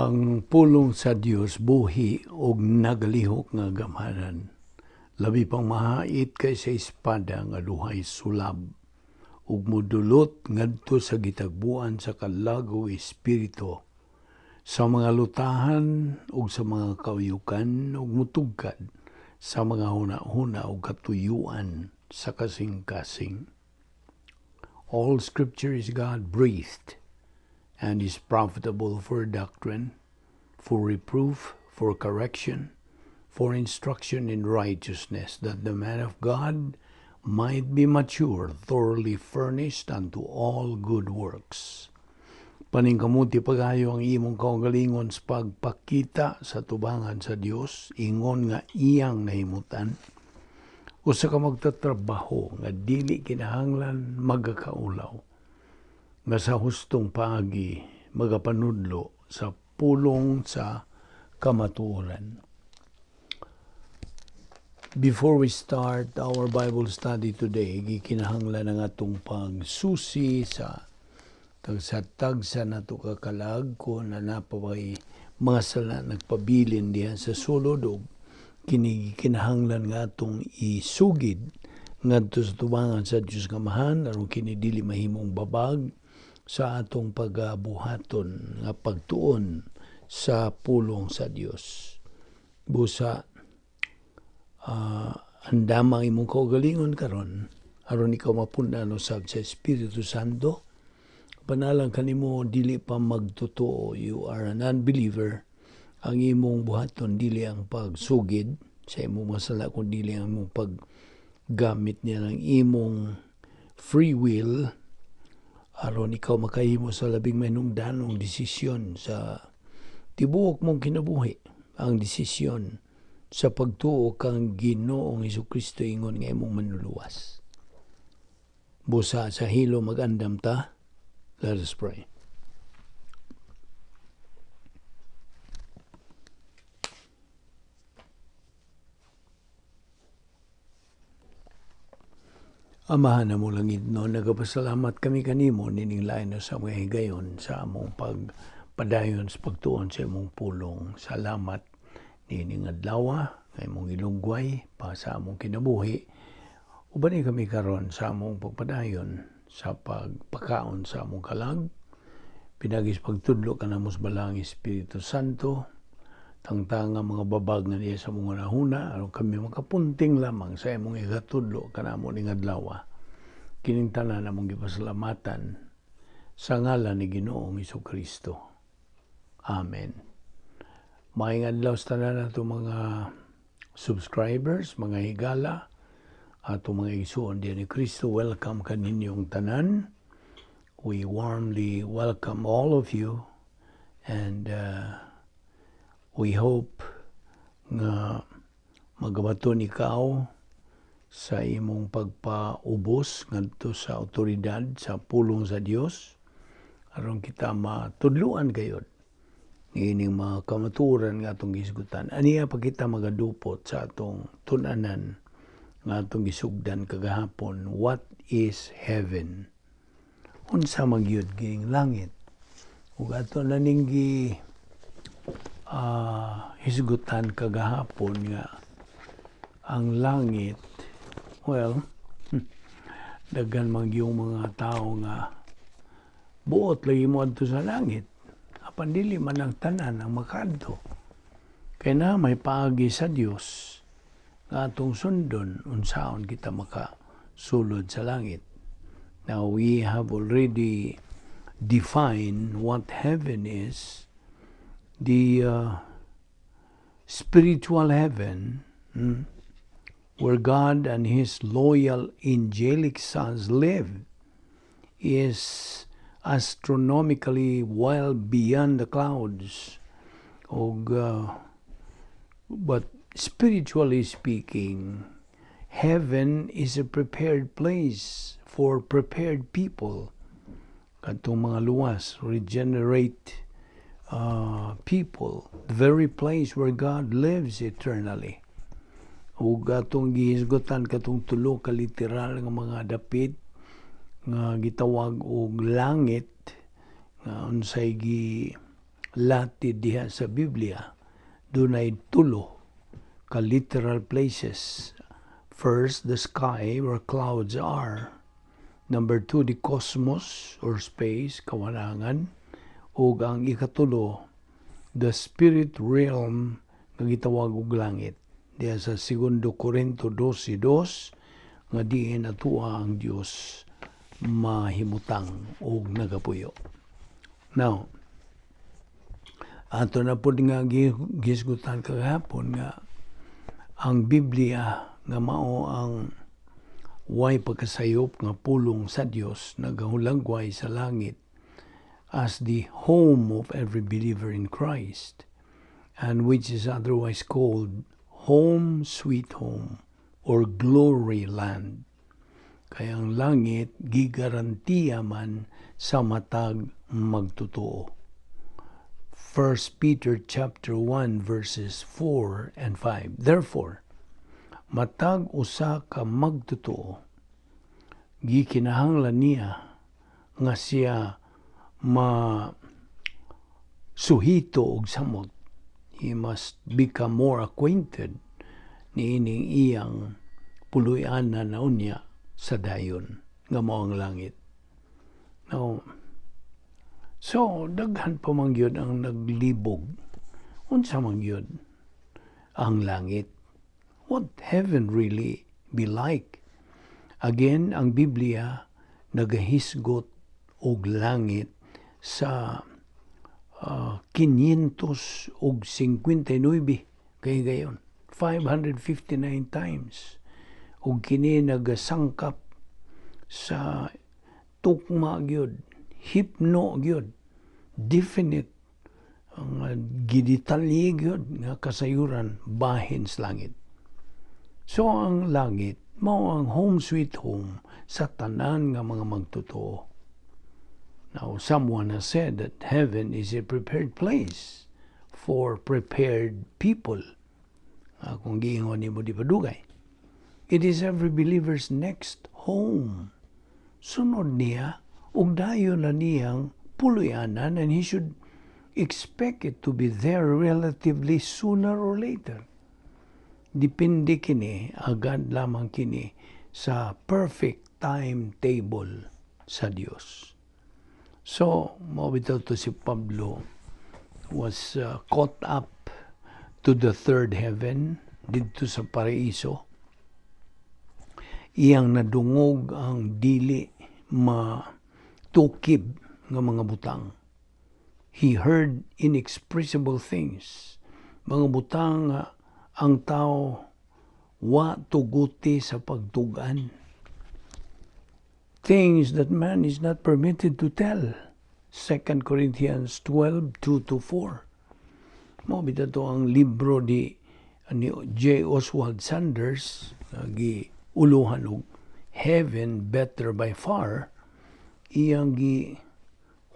Ang pulong sa Dios buhi og nagalihok nga gamhanan. Labi pang mahait kaysa espada nga duhay sulab ug modulot ngadto sa gitagbuan sa kalagaw espiritu sa mga lutahan ug sa mga kauyukan ug mutugkad sa mga huna-huna ug katuyuan sa kasing-kasing. All scripture is God-breathed and is profitable for doctrine, for reproof, for correction, for instruction in righteousness, that the man of God might be mature, thoroughly furnished unto all good works. Paningkamuti pagayo ang imong kaugalingon sa pagpakita sa tubangan sa Dios, ingon nga iyang nahimutan, usa ka magtatrabaho nga dili kinahanglan magakaulaw, nga sa hustong paagi magapanudlo sa pulong sa kamatuoran. Before we start our Bible study today, gikinahanglan ang atong pagsusi sa tagsa nato kakalag kung napaway mga sala nagpabilin diyan sa sulod o kinahanglan nga atong isugid ngadto sa tubangan sa Dios nga mahan aron kini dili mahimong babag sa atong pagabuhaton nga pagtuon sa pulong sa Dios. Busa andamang imong kaugalingon karon aron ikaw mapundano sa Espiritu Santo. Panalang kanimo dili pa magtotoo, you are a non-believer. Ang imong buhaton dili ang pagsugid sa imong masala kun dili ang imong paggamit niya ng imong free will aron ikaw makahimo sa labing manungdanong desisyon sa tibuok mong kinabuhi, ang desisyon sa pagtuo kang Ginoong Hesukristo ingon nga imong manluluwas. Busa sa hilo magandam ta. Let us pray. Amahan na mo langit no, nagapasalamat kami kanimo nining lain na sa mga higayon sa among pagpadayon sa pagtuon sa imong pulong. Salamat nining adlaw nga imong ilugway pa sa among kinabuhi. Ubani kami karon sa among pagpadayon sa pagpakaon sa among kalag. Pinagis pagtudlo ka namos balang Espiritu Santo. Tangtang mga babag na niya sa mga nahuna, aron kami makapunting lamang sa imong igatudlo kanamo ning adlaw. Kining tanan namong gipasalamatan sa ngalan ni Ginoong Hesukristo. Amen. Maayong adlaw sa tanan nato mga subscribers, mga higala, ato mga igsuon diyan ni Kristo. Welcome kaninyong tanan. We warmly welcome all of you and we hope nga magabaton ikaw sa imong pagpaubos ngadto sa awtoridad sa pulong sa Dios aron kita matudluan gayud niining mga kamatuoran nga atong gisgutan. Aniya pa kita magadupot sa atong tun-anan nga atong gisugdan kagahapon. What is heaven? Unsa man gyud kining langit? Ug ato na ning hisgutan kagahapon nga ang langit, well, daghan man yung mga tao nga buot lagi mo adto sa langit. Apan dili man ang tanan ang makadto. Kay na may paagi sa Dios nga atong sundon unsaon kita makasulod sa langit. Now we have already defined what heaven is. The spiritual heaven, where God and His loyal angelic sons live, is astronomically well beyond the clouds. But spiritually speaking, heaven is a prepared place for prepared people. Katong mga luwas, regenerate people, the very place where God lives eternally. Ug atong gihisgutan katong tulo ka literal nga mga dapit nga gitawag og langit nga unsay latid diha sa Biblia, dunay tulo ka literal places. First, the sky where clouds are. Number 2, the cosmos or space, kawalangan. O ang ikatulo, the spirit realm nga gitawag og langit. Diya sa 2 Corinto 12:2 nga diin atua ang Dios mahimutang og nagapuyo. Now, ato na po nga gisgutan kagahapon nga ang Biblia nga mao ang way pagkasayop nga pulong sa Dios nagahulagway sa langit as the home of every believer in Christ, and which is otherwise called home sweet home or glory land. Kaya ang langit gigarantiya man sa matag magtotoo. 1 Peter chapter 1 verses 4 and 5. Therefore, matag usa ka magtotoo, gikinahanglan niya nga siya suhito og samot. He must become more acquainted niining iyang puloy-anan na unya sa dayon nga mao ang langit. Now, so daghan pa man gyud ang naglibog. Unsa man gyud ang langit? What heaven really be like? Again, ang Biblia nagahisgot og langit sa 559 kay gayon, 559 times. Ug kini nagasangkap sa tukma gyud, hipno gyud, definite ang gidetalye gyud nga kasayuran bahin sa langit. So ang langit mao ang home sweet home sa tanan nga mga magtotoo. Now, someone has said that heaven is a prepared place for prepared people. Kung giingon ni mo di padugay. It is every believer's next home. Sunod niya, ug dayon na niyang puloy-anan, and he should expect it to be there relatively sooner or later. Depende kini, agad lamang kini sa perfect timetable sa Dios. So, mabitaw to si Pablo was caught up to the third heaven, dito sa paraiso. Iyang nadungog ang dili matukib nga mga butang. He heard inexpressible things. Mga butang ang tao wa tuguti sa pagtugan. Things that man is not permitted to tell. 2 Corinthians 12:2-4. Mabita to ang libro ni J. Oswald Sanders, gi uluhan og Heaven Better by Far. Iyang gi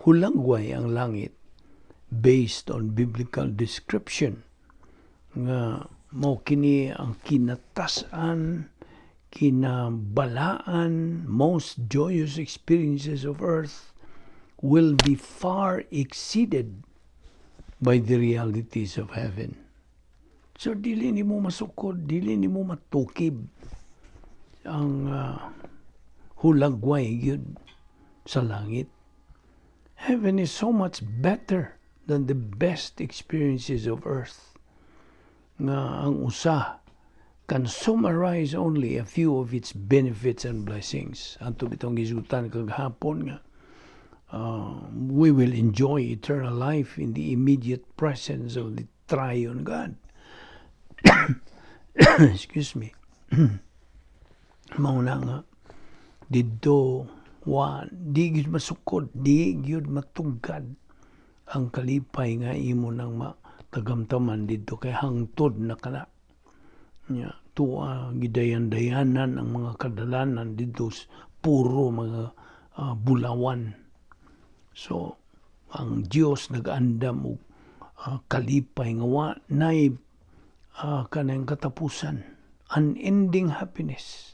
hulagway ang langit based on biblical description nga mao kini ang kinatasan, kinabalaan, most joyous experiences of earth will be far exceeded by the realities of heaven. So, dili ni mo masukod, dili ni mo matukib ang hulagway yun sa langit. Heaven is so much better than the best experiences of earth. Nga ang usa can summarize only a few of its benefits and blessings. Anto bitong gisutan kagahapon nga we will enjoy eternal life in the immediate presence of the triune God. Excuse me. Mauna nga didto di gyud masukod, di gyud matugad ang kalipay nga imo nang matagamtaman didto kay hangtod na kana. Nya tuwa gidayan-dayanan ang mga kadalanan didto puro mga bulawan. So ang Dios nag-andam og kalipay nga wa nay kanang katapusan, unending happiness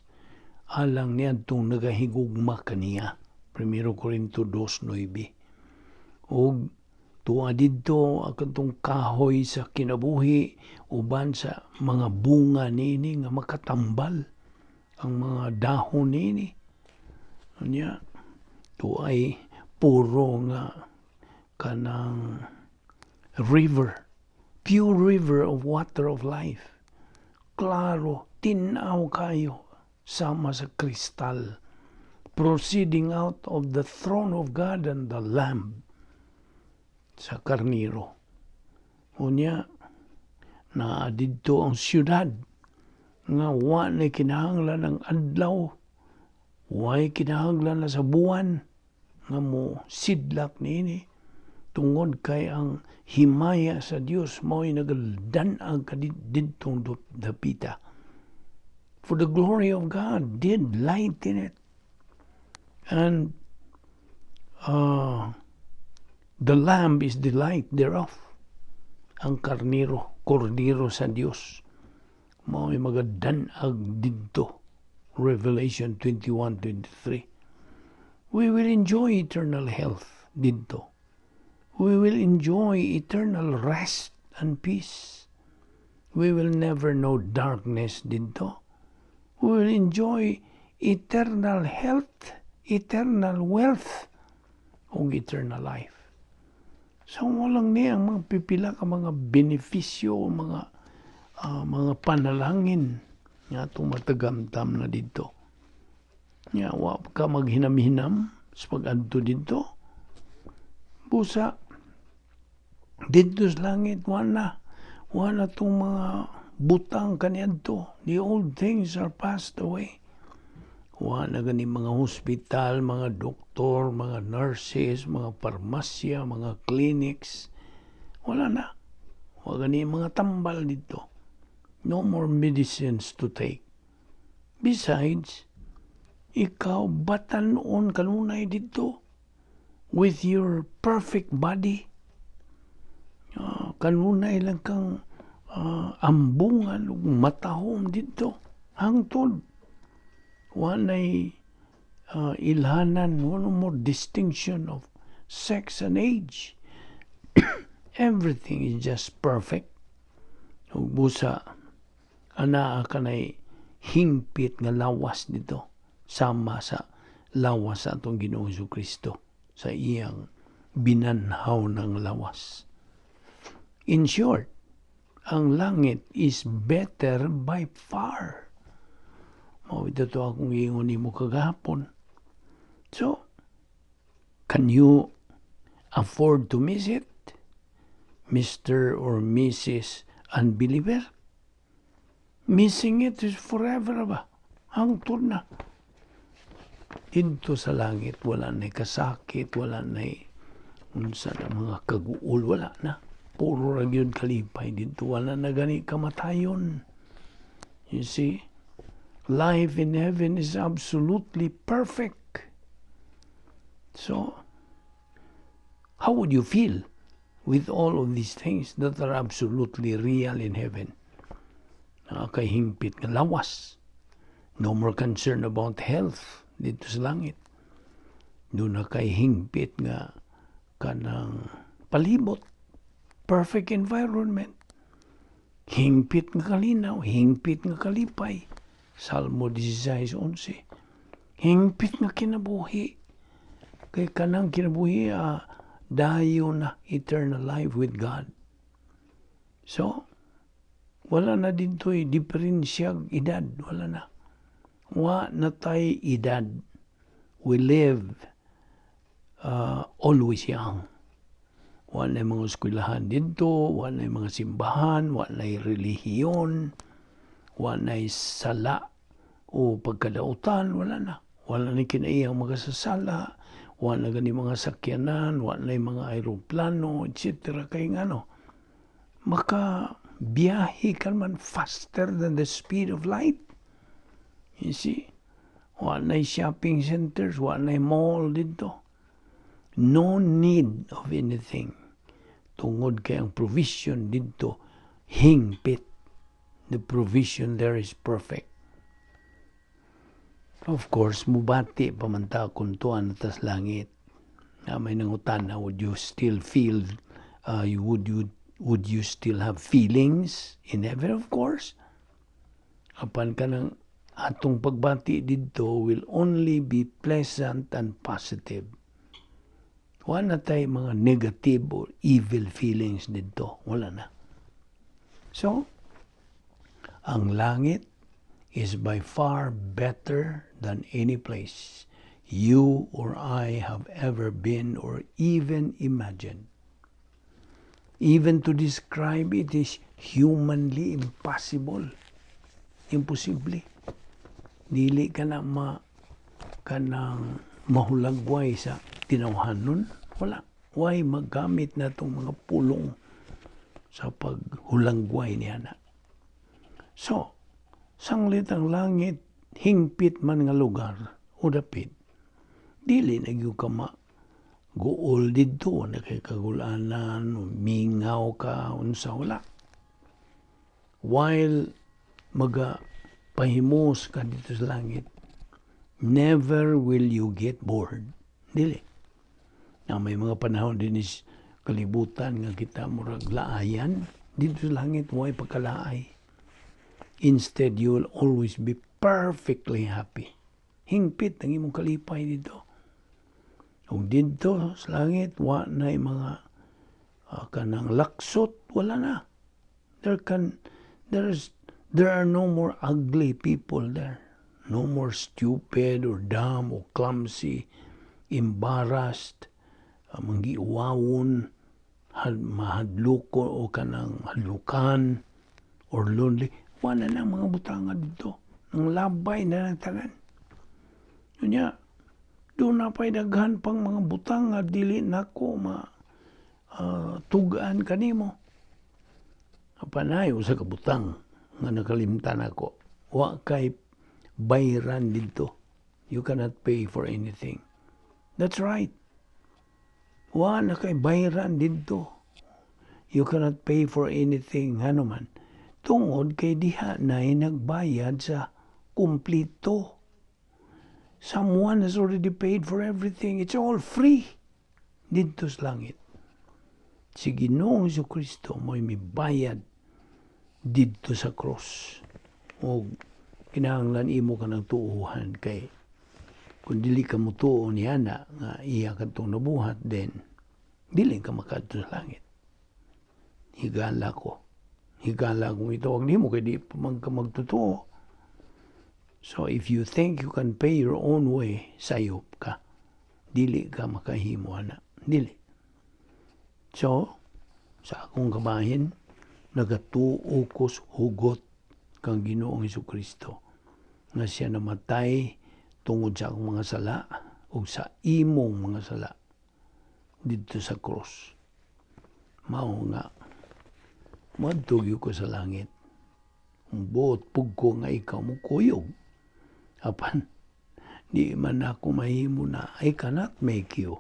alang niadtong nagahigugma kaniya. 1 Corinto 2:9. Og Tuwa dito akatong kahoy sa kinabuhi uban sa mga bunga nini nga makatambal ang mga dahon nini. Unya tuay puro nga kanang river, pure river of water of life. Klaro, tinaw kayo sama sa kristal, proceeding out of the throne of God and the Lamb sa karniro. Unya, na dito ang siyudad nga wa na kinahanglan ng adlaw, wa kinahanglan na sa buwan nga mo sidlak niini tungod kay ang himaya sa Dios mao'y nagadanag ka didtong dapita. For the glory of God did light in it. And the Lamb is the light thereof. Ang kordero sa Dios mao'y magadanag didto. Revelation 21:23. We will enjoy eternal health didto. We will enjoy eternal rest and peace. We will never know darkness didto. We will enjoy eternal health, eternal wealth, o eternal life. So walang niya ang mga pipila ka mga benepisyo, mga panalangin nga itong matagamtam na dito. Nga, wa ka maghinam-hinam sa pag-adto dito. Busa, dito sa langit, wala itong mga butang kaniadto. The old things are passed away. Wala gani mga hospital, mga doktor, mga nurses, mga parmasya, mga clinics. Wala na. Wala gani mga tambal dito. No more medicines to take. Besides, ikaw batanon kanunay dito with your perfect body. Kanunay lang kang ambungan ug matahom dito. Hangtod. Walay ilhanan, no more distinction of sex and age. Everything is just perfect. Ug busa, anaa ka na'y hingpit nga lawas dito sama sa lawas sa atong Ginoong Jesucristo sa iyang binanhaw ng lawas. In short, ang langit is better by far. Ito akong iingon mo kagahapon. So, can you afford to miss it, Mr. or Mrs. Unbeliever? Missing it is forever ba? Hangtod na. Dito sa langit, wala na kasakit, wala na unsa na mga kaguol, wala na. Puro ra gyud kalipay dito, wala na gani kamatayon. You see? Life in heaven is absolutely perfect. So, how would you feel with all of these things that are absolutely real in heaven? Nakakahingpit nga lawas. No more concern about health dito sa langit. Doon nakahingpit nga kanang palibot. Perfect environment. Hingpit nga kalinaw, hingpit nga kalipay. Salmo 16:11. Hingpit nga kinabuhi. Kay kanang kinabuhi, dayo na eternal life with God. So, wala na dito'y diferensyag edad. Wala na. Wa na tay edad. We live always young. Wa na mga eskwelahan dito. Wa na mga simbahan. Wa na relihiyon. Wa na sala o pagkadautan. Wala na. Wala na kinaiyang magasasala. Wa na gani mga sakyanan. Wa na mga aeroplano, etc. Kaya nga biyahe ka man faster than the speed of light. You see? Wa na shopping centers, wa na mall dito. No need of anything. Tungod kay ang provision dito, hingpit. The provision there is perfect. Of course, mubati pamanta kuntuan atas langit. May nangutana, would you still feel would you still have feelings in heaven? Of course. Apan ka ng atong pagbati dito will only be pleasant and positive. Wala tayo mga negative or evil feelings dito. Wala na. So, ang langit is by far better than any place you or I have ever been or even imagined. Even to describe it is humanly impossible. Imposible. Dili ka na kanang mahulagway sa tinawhanon. Wala. Why magamit na itong mga pulong sa paghulagway niya na. So, sanglit ang langit, hingpit man nga lugar, o dapit. Dili nagyo ka guol dito, na kay kagulanan, mingaw ka, unsa wala. While pahimos ka dito sa langit, never will you get bored. Dili. Na may mga panahon din is kalibutan nga kita murag laayan, dito sa langit, huwag pagkalaay. Instead, you will always be perfectly happy. Hingpit ang imong kalipay dito. Kung dito sa langit, wa na mga kanang laksot, wala na. There are no more ugly people there. No more stupid or dumb or clumsy, embarrassed, manggiuwawon, mahadluko o kanang hadlukan or lonely. Wala na mga butanga dito. Ang labay na ng tanan. Yun doon na pa'y daghan pang mga butanga dili nako tugaan kanimo. Panay usa ka butang nga nakalimtan ako. Wa kay bayran dito. You cannot pay for anything. That's right. Wa na kay bayran dito. You cannot pay for anything. Ano man. Tungod kay diha na nagbayad sa kumplito. Someone has already paid for everything. It's all free. Dito sa langit. Si Ginoong Jesucristo mo'y may bayad dito sa cross. O kinahanglan imo ka ng tuuhan kay kung dili ka mo tuo niya na nga iya ka itong nabuhat, then dili ka makadto sa langit. Higala kung itawag nimo kay di pa man ka magtotoo. So if you think you can pay your own way, sayop ka. Dili ka makahimo na. Dili. So, sa akong kabahin, nagatuo ko sa hugot kang Ginoong Jesucristo nga siya namatay tungod sa akong mga sala o sa imong mga sala dito sa cross. Mao nga madtugyo ko sa langit. Buot pugko nga ikaw mo kuyog. Apan, di man ako mahimo na, I cannot make you.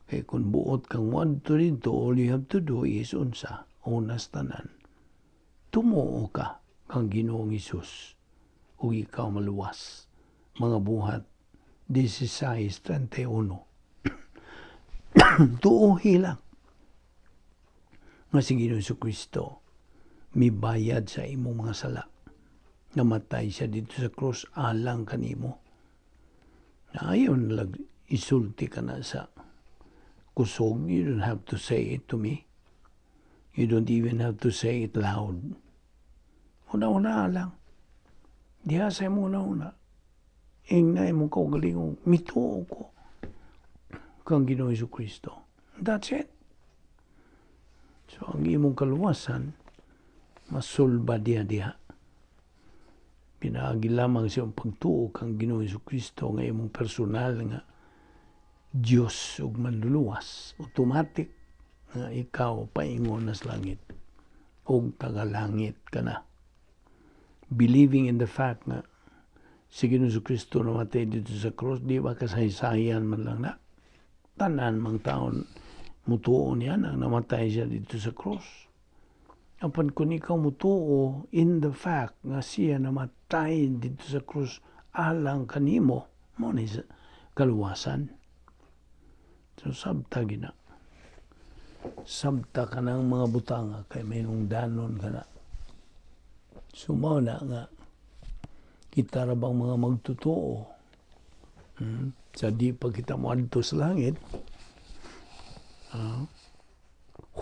Kaya kung buot kang wadto dito, all you have to do is unsa, unas tanan. Tumuo ka kang Ginoong Hesus ug ikaw maluwas. Mga buhat, 16:31. Tuuhi lang nga si Ginoong Jesucristo may bayad sa imong mga sala. Namatay siya dito sa cross alang kanimo. Na ayon lag isulti ka na sa kusog. You don't have to say it to me. You don't even have to say it loud. Una-una lang. Diha sa mo una-una. Ingnay mo kaugalingong mituo ko kang Ginoong Jesucristo. That's it. So, ang imong kaluwasan, masulba diha. Pinaagi lamang siyang pagtuo kang Ginoong Jesucristo nga imong personal nga Diyos ug manluluwas. Automatic nga ikaw paingon nas langit ug tagalangit ka na. Believing in the fact nga si Ginoong Jesucristo namatay dito sa cross, di ba kasaysayan man lang na. Tanan mang taon mutuo niya na namatay siya dito sa cross. Apan kung ikaw mutuo in the fact nga siya namatay dito sa cross alang kanimo, mo ni kaluwasan. So sabtagi na. sabta ka ng mga butanga kay may nung danon ka na. Sumaw na nga, kita ra bang mga magtotoo? Sa di pa kita mo adto sa langit,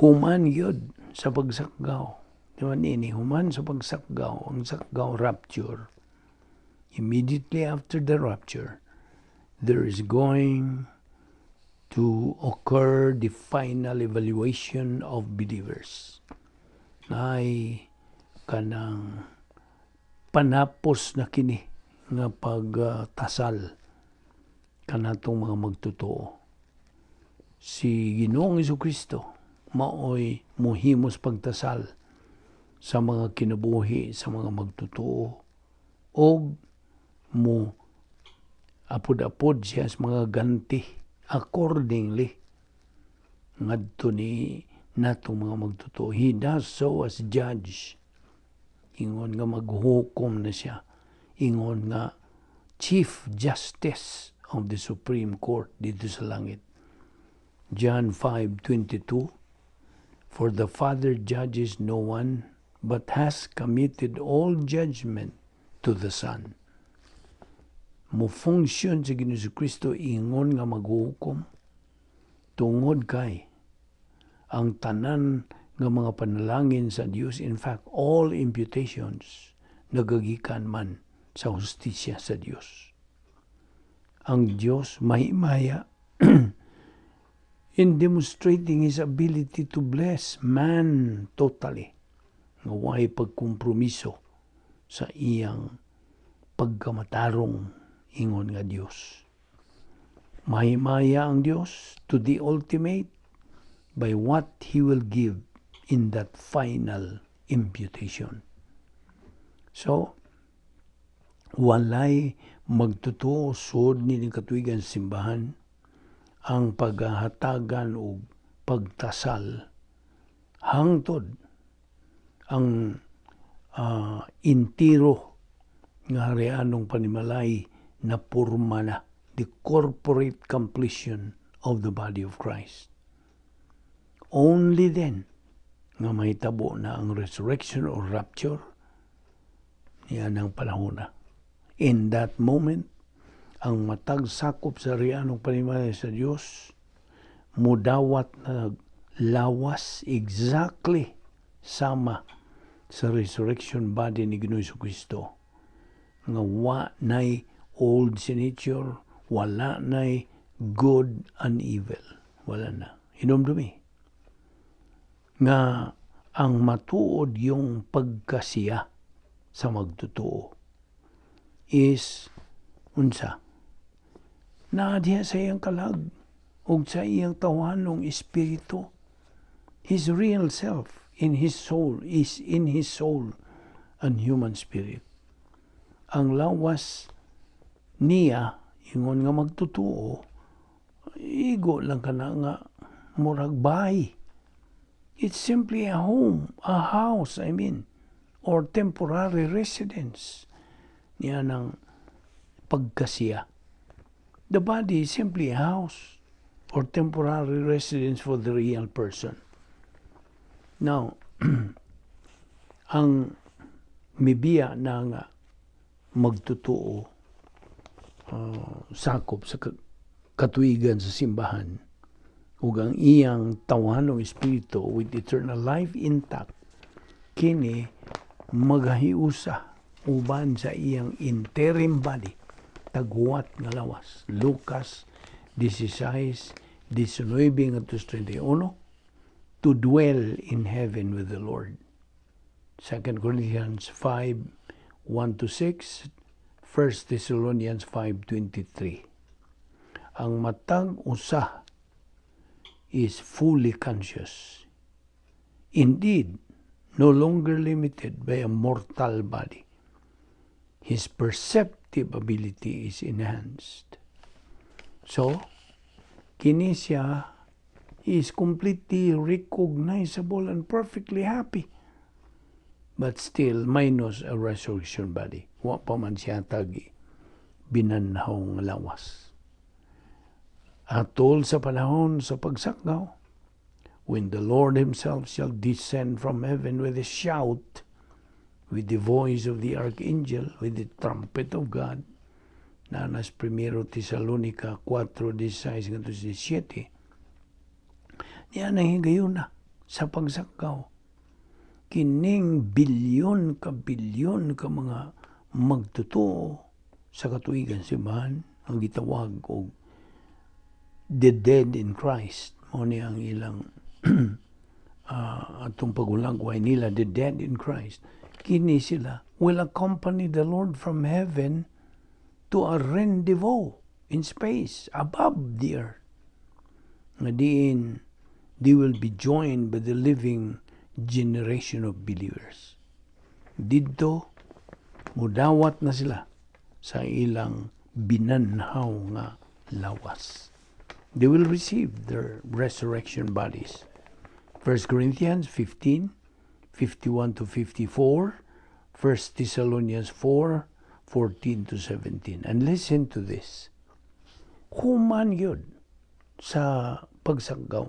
human yun sa pagsakgaw. Diba nini, human sa pagsakgaw, ang sakgaw rapture. Immediately after the rapture, there is going to occur the final evaluation of believers. Ay kanang panapos na kini nga pagtasal kanatong mga magtotoo. Si Ginoong Jesucristo maoy muhimos pagtasal sa mga kinabuhi sa mga magtotoo o mo apod-apod siya sa mga ganti accordingly ngadto ni natong mga magtotoo. He does so as judge. Ingon nga maghukom na siya. Ingon nga Chief Justice of the Supreme Court dito sa langit. John 5:22, for the Father judges no one, but has committed all judgment to the Son. Mo-function sa Ginoong Kristo ingon nga maghukom tungod kay ang tanan nga mga panalangin sa Dios, in fact, all imputations nagagikan man sa hustisya sa Dios. Ang Dios mahimaya in demonstrating His ability to bless man totally. Nga way pagkompromiso sa iyang pagkamatarong ingon nga Dios. Mahimaya ang Dios to the ultimate by what He will give in that final imputation. So, walay magtotoo sud ni katuigan simbahan ang paghahatagan o pagtasal hangtod ang intiro nga harianong panimalay na porma na the corporate completion of the body of Christ. Only then nga mahitabo na ang resurrection or rapture niyan ang panahon na. In that moment, ang matag sakop sa harianong panimalay sa Dios mudawat na lawas exactly sama sa resurrection body ni Ginoong Jesucristo. Nga wa nay old sin nature, wala nay good and evil. Wala na. Hinumdumi. Nga ang matuod yung pagkasiya sa magtotoo is unsa? Na diha sa iyang kalag ug sa iyang tawhanong espiritu. His real self in his soul is in his soul and human spirit. Ang lawas niya ingon nga magtotoo, igo lang kana nga murag bahay. It's simply a home, a house, or temporary residence. Niya ng pagkasiya. The body is simply a house or temporary residence for the real person. Now, ang mibiya na nga magtotoo sakop sa katuigan sa simbahan ug ang iyang tawhanong espiritu with eternal life intact, kini magahiusa uban sa iyang interim body taghuwat nga lawas. Lucas 16:19-31, to dwell in heaven with the Lord. 2 Corinthians 5:1-6, 1 Thessalonians 5:23. Ang matag usa is fully conscious. Indeed, no longer limited by a mortal body. His perceptive ability is enhanced. So, kini siya is completely recognizable and perfectly happy. But still, minus a resurrection body. Wa pa man siya tagi binanhong lawas. Atol sa panahon sa pagsakgaw, when the Lord himself shall descend from heaven with a shout, with the voice of the archangel, with the trumpet of God. Nanas 1 Tesalonica 4:16-17. Niya nahigayon na sa pagsakaw. Kining bilyon ka mga magtotoo sa katuigan simbahan ang gitawag og the dead in Christ. Mao ni ang ilang atong pagulagway nila, the dead in Christ. Kini sila will accompany the Lord from heaven to a rendezvous in space above the earth. Nga diin, they will be joined by the living generation of believers. Dito, mudawat na sila sa ilang binanhaw nga lawas. They will receive their resurrection bodies. 1 Corinthians 15:51-54, 1 Thessalonians 4:14-17. And listen to this. Human yun sa pagsagaw,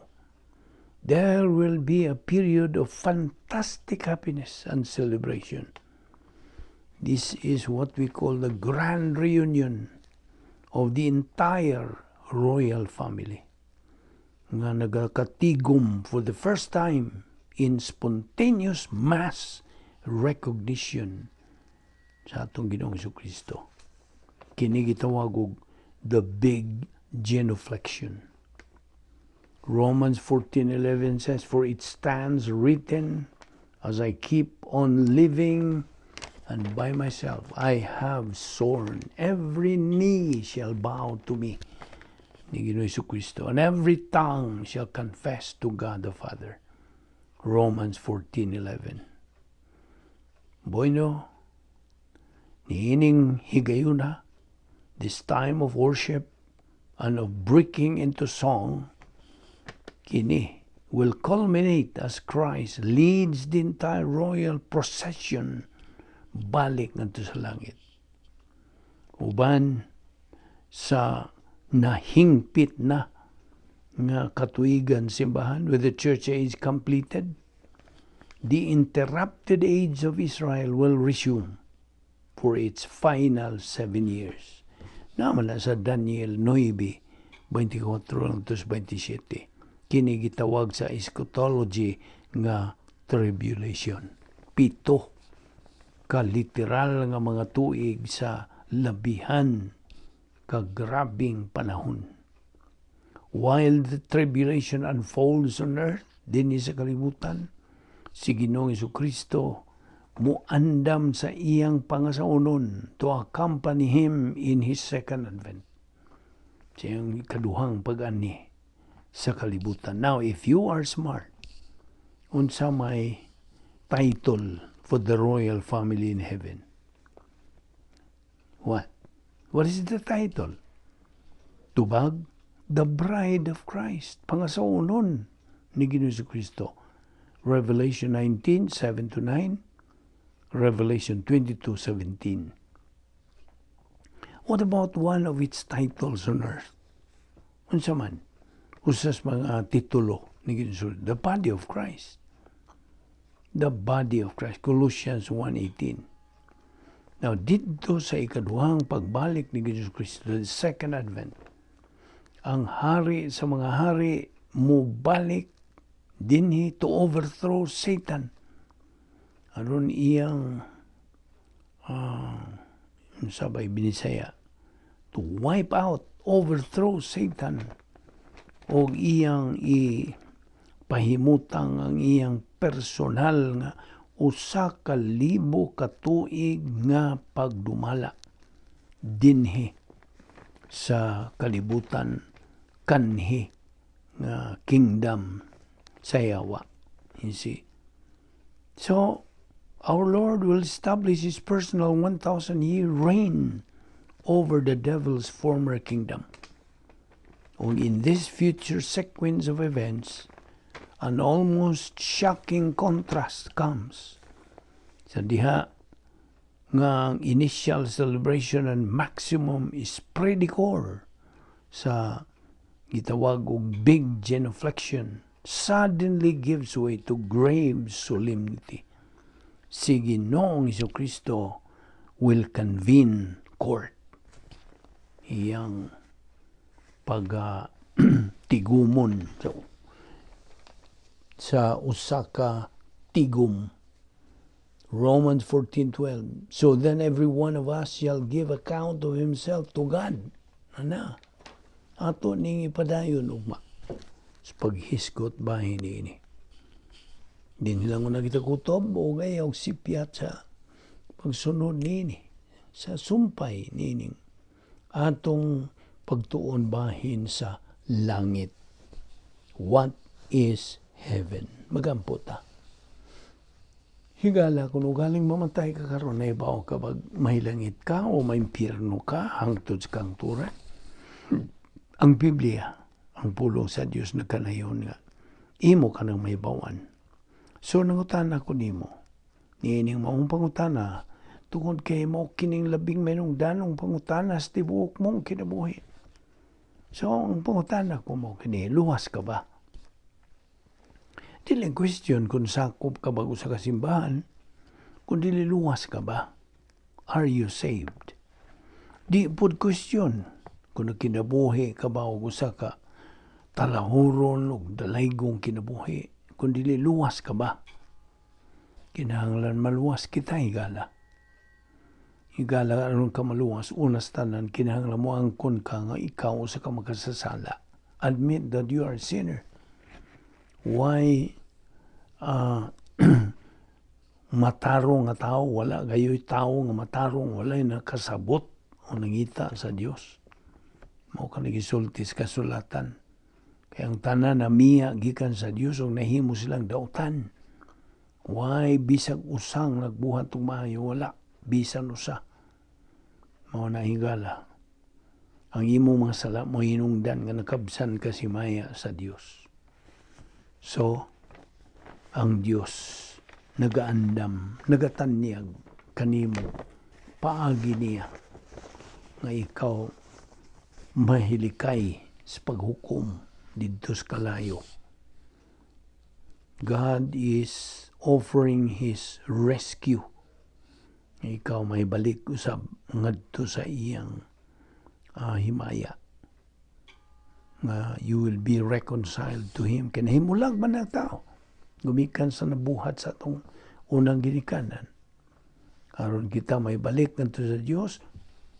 there will be a period of fantastic happiness and celebration. This is what we call the grand reunion of the entire royal family, nga nagakatigom for the first time in spontaneous mass recognition sa atong Ginoong Jesucristo. Kini gitawag og the big genuflection. Romans 14:11 says, "For it stands written, as I keep on living, and by myself I have sworn, every knee shall bow to me," ni Ginoong Jesucristo, "and every tongue shall confess to God the Father." Romans 14:11. Bueno, niining higayuna, this time of worship and of breaking into song, kini will culminate as Christ leads the entire royal procession balik ngadto sa langit. Uban sa nahingpit na nga katuigan simbahan, with the church age completed, the interrupted age of Israel will resume for its final 7 years. Naman na sa Daniel 9:24-27. Kini gitawag sa eschatology nga tribulation. 7 ka literal nga mga tuig sa labihan kagrabing panahon. While the tribulation unfolds on earth, dinhi sa kalibutan, si Ginoong Jesucristo muandam sa iyang pangasaunon to accompany him in his second advent. Sa iyang ikaduhang pag-ani sa kalibutan. Now, if you are smart, unsa may title for the royal family in heaven? What? What is the title? Tubag, the bride of Christ. Pangasaunon ni Ginoong Jesucristo. Revelation 19:7-9, Revelation 22:17. What about one of its titles on earth? Unsa man? Usas mga titulo ni Ginoong Jesucristo. The body of Christ. The body of Christ. Colossians 1:18. Now, dito sa ikaduhang pagbalik ni Ginoong Jesucristo, the second advent, ang hari sa mga hari mubalik dinhi to overthrow Satan. Aron iyang sabay binisaya, to wipe out, overthrow Satan, o iyang ipahimutang ang iyang personal nga 1,000 ka tuig nga pagdumala dinhi sa kalibutan kanhi nga kingdom sa yawa. You see? So, our Lord will establish His personal 1,000-year reign over the devil's former kingdom. And in this future sequence of events, an almost shocking contrast comes. Sa diha nga ang initial celebration and maximum is predicor sa gitawag og big genuflection suddenly gives way to grave solemnity. Si Ginoong Jesucristo will convene court. Iyang tigumon sa usaka tigum. Romans 14:12. So then every one of us shall give account of himself to God. Ato ning ipadayon ugma. Sa paghisgot bahin ini. Din lang na kita kutob o gayaw sipyat sa pagsunod nini. Sa sumpay nining atong pagtuon bahin sa langit. What is heaven? Magampo ta. Higala kung galing mamatay ka karon na ibaw ka pag mahilangit ka o maimpirno ka hangtod sa kang turan. Ang Biblia, ang pulong sa Dios nagkanayon nga imo ka nang maibawan. So nangutana ko nimo. Niining maong pangutana tungod kay mo kining labing manungdanong pangutana sa tibuok mong kinabuhi. So ang pangutana ko mo kini luwas ka ba? Dili question kung sakop ka ba sa kasimbahan, kung dili luwas ka ba? Are you saved? Di pod question kung kinabuhi ka ba o usa ka talahuron o dalaygong kinabuhi, kung dili luwas ka ba? Kinahanglan maluwas kita higala. Higala aron ka maluwas, unas tanan kinahanglan mo angkon ka nga ikaw sa ka makasasala. Admit that you are a sinner. Why matarong nga tao, wala gayoy tao nga matarong, wala nakasabot o nangita sa Dios. Mao ka nagisulti sa kasulatan. Kaya ang tanan na miya gikan sa Dios o nahimo silang dautan. Why bisag usang nagbuhat og maayo, wala bisan usa. Mao na higala. Ang imo mga sala mo hinungdan nga nakabsan ka si maya sa Dios. So, ang Dios nagaandam, nagatanyag kanimo, paagi niya nga ikaw mahilikay sa paghukom didto sa kalayo. God is offering His rescue. Ikaw may balik usab ngadto sa iyang himaya. You will be reconciled to Him. Kinahimulag man ang tao. Gumikan sa nabuhat sa itong unang ginikanan. Aron kita may balik ngadto sa Dios,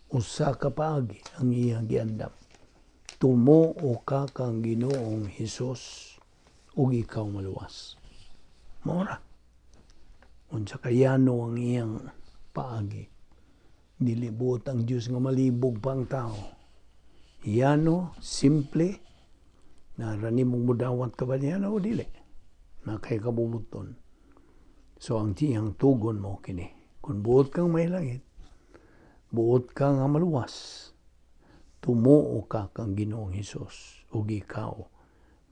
usa ka paagi ang iyang giandam. Tumuo ka kang Ginoong Hesus ug ikaw maluwas. Maura. Unsa kayano ang iyang paagi. Nilibot ang Dios nga malibog pa ang tao. Yano, simple, narani mong mudawat ka ba niya o dili? Na kay kabubuton. So ang tiyang tugon mo kini. Kung buot kang may langit, buot kang maluwas, tumuo ka kang Ginoong Hesus ug ikaw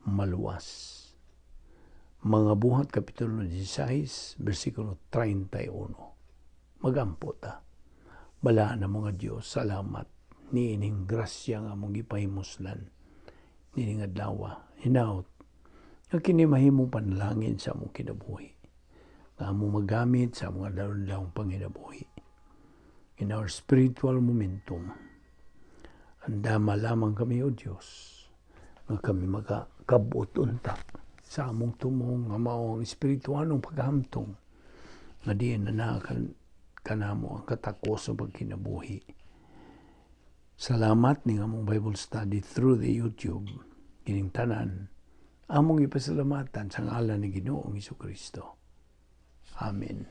maluwas. Mga Buhat Kapitulo 16, versikulo 31. Magampo ta. Bala na mga Diyos, salamat. Niining grasya nga mong ipahimuslan. Niining adlaw, hinaut. Nga kini mahimong panalangin sa mong kinabuhi. Nga mong magamit sa mga dalawang panginabuhi. In our spiritual momentum, andama lamang kami o Diyos, nga kami magkabot-unta sa among tumong nga mao ang espiritualong paghamtong nga diin na kanamo ang katakos sa pagkinabuhi. Salamat ning among Bible study through the YouTube. Kining tanan among ipasalamatan sa ngalan ni Ginoong Jesucristo. Amen.